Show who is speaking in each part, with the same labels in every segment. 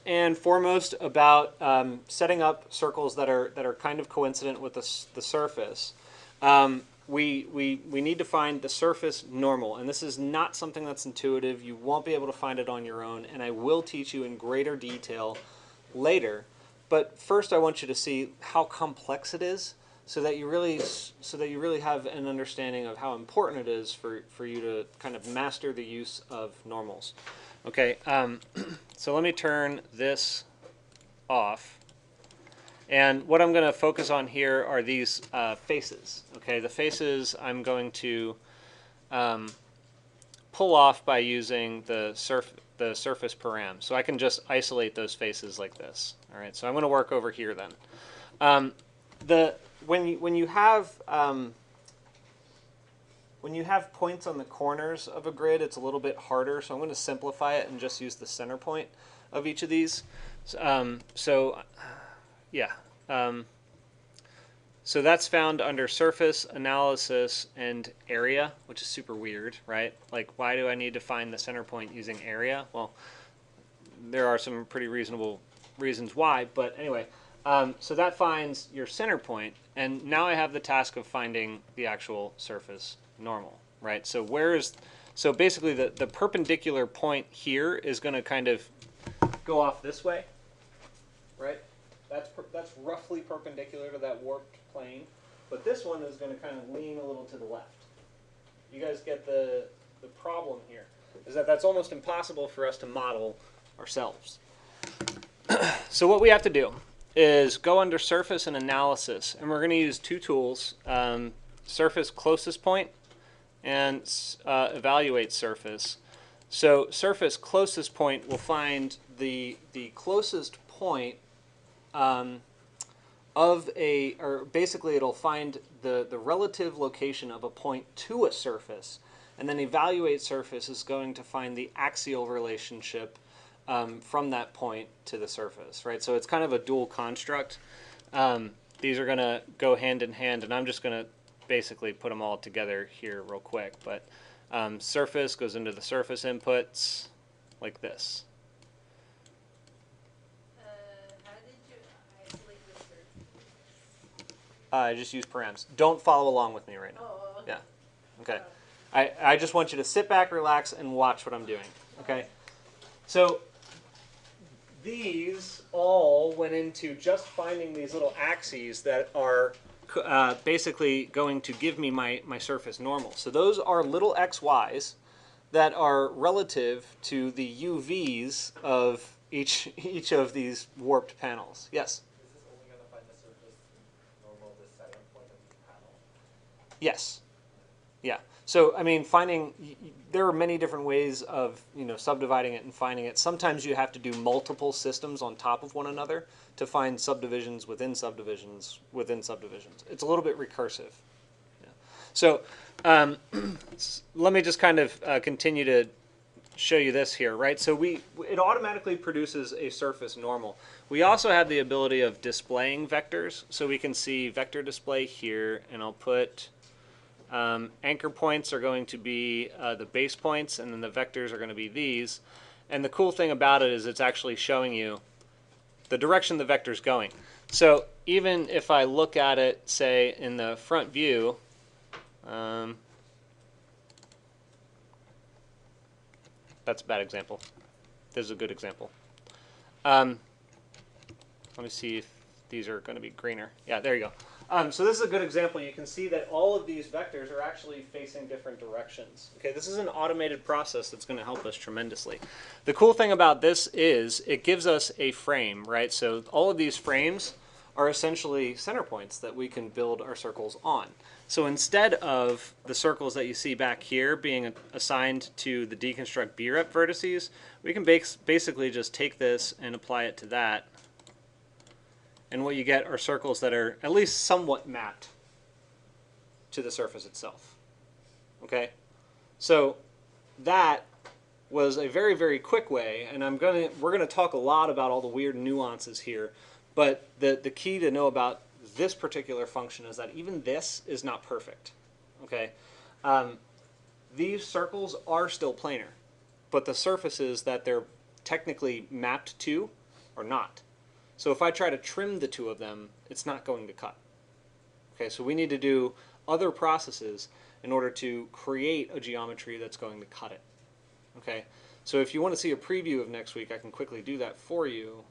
Speaker 1: and foremost about setting up circles that are kind of coincident with the surface. We need to find the surface normal, and this is not something that's intuitive. You won't be able to find it on your own, and I will teach you in greater detail later. But first, I want you to see how complex it is, so that you really have an understanding of how important it is for you to kind of master the use of normals. Okay, so let me turn this off. And what I'm going to focus on here are these faces. Okay, the faces I'm going to pull off by using the surface param. So I can just isolate those faces like this. All right, so I'm going to work over here then. When you have points on the corners of a grid, it's a little bit harder. So I'm going to simplify it and just use the center point of each of these. So that's found under surface, analysis, and area, which is super weird, right? Like, why do I need to find the center point using area? Well, there are some pretty reasonable reasons why, but anyway. So that finds your center point, and now I have the task of finding the actual surface normal, right? So so basically the perpendicular point here is going to kind of go off this way, right? That's roughly perpendicular to that warped plane, but this one is going to kind of lean a little to the left. You guys get the problem here, is that that's almost impossible for us to model ourselves. So what we have to do is go under surface and analysis, and we're going to use two tools, surface closest point and evaluate surface. So surface closest point will find the closest point or basically it'll find the relative location of a point to a surface, and then evaluate surface is going to find the axial relationship from that point to the surface, right? So it's kind of a dual construct. These are going to go hand in hand, and I'm just going to basically put them all together here real quick. But surface goes into the surface inputs like this.
Speaker 2: How did you isolate the surface?
Speaker 1: I just use params. Don't follow along with me right now.
Speaker 2: Oh, okay.
Speaker 1: Yeah. Okay. I just want you to sit back, relax, and watch what I'm doing. Okay. So these all went into just finding these little axes that are basically going to give me my surface normal. So those are little xy's that are relative to the UVs of each of these warped panels. Yes?
Speaker 3: Is this only going to find the surface normal, the center point of each panel?
Speaker 1: Yes. Yeah. So, I mean, there are many different ways of, subdividing it and finding it. Sometimes you have to do multiple systems on top of one another to find subdivisions within subdivisions within subdivisions. It's a little bit recursive. Yeah. So, let me just kind of continue to show you this here, right? So it automatically produces a surface normal. We also have the ability of displaying vectors. So we can see vector display here, and I'll put anchor points are going to be the base points, and then the vectors are going to be these. And the cool thing about it is it's actually showing you the direction the vector is going. So even if I look at it, say, in the front view, that's a bad example. This is a good example. Let me see if these are going to be greener. Yeah, there you go. So this is a good example. You can see that all of these vectors are actually facing different directions. Okay, this is an automated process that's going to help us tremendously. The cool thing about this is it gives us a frame, right? So all of these frames are essentially center points that we can build our circles on. So instead of the circles that you see back here being assigned to the deconstruct BREP vertices, we can basically just take this and apply it to that. And what you get are circles that are at least somewhat mapped to the surface itself. Okay? So that was a very, very quick way, and we're gonna talk a lot about all the weird nuances here, but the key to know about this particular function is that even this is not perfect. Okay? These circles are still planar, but the surfaces that they're technically mapped to or not. So if I try to trim the two of them, it's not going to cut. Okay, so we need to do other processes in order to create a geometry that's going to cut it. Okay, so if you want to see a preview of next week, I can quickly do that for you.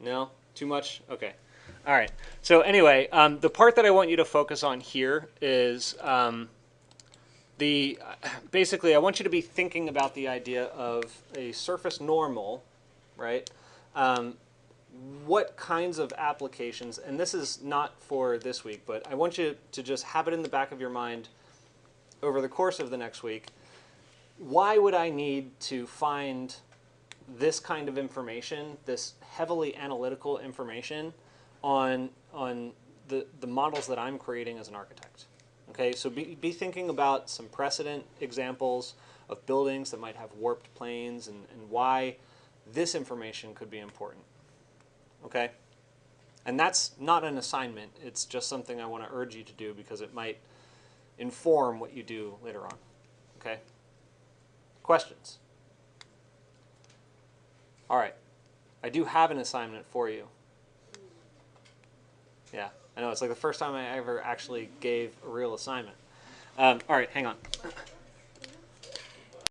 Speaker 1: No? Too much? Okay. All right. So anyway, the part that I want you to focus on here is basically I want you to be thinking about the idea of a surface normal, right? What kinds of applications, and this is not for this week, but I want you to just have it in the back of your mind over the course of the next week. Why would I need to find this kind of information, this heavily analytical information, on the models that I'm creating as an architect? Okay, so be thinking about some precedent examples of buildings that might have warped planes and why this information could be important. Okay? And that's not an assignment. It's just something I want to urge you to do because it might inform what you do later on. Okay? Questions? All right. I do have an assignment for you. Yeah, I know. It's like the first time I ever actually gave a real assignment. All right, hang on.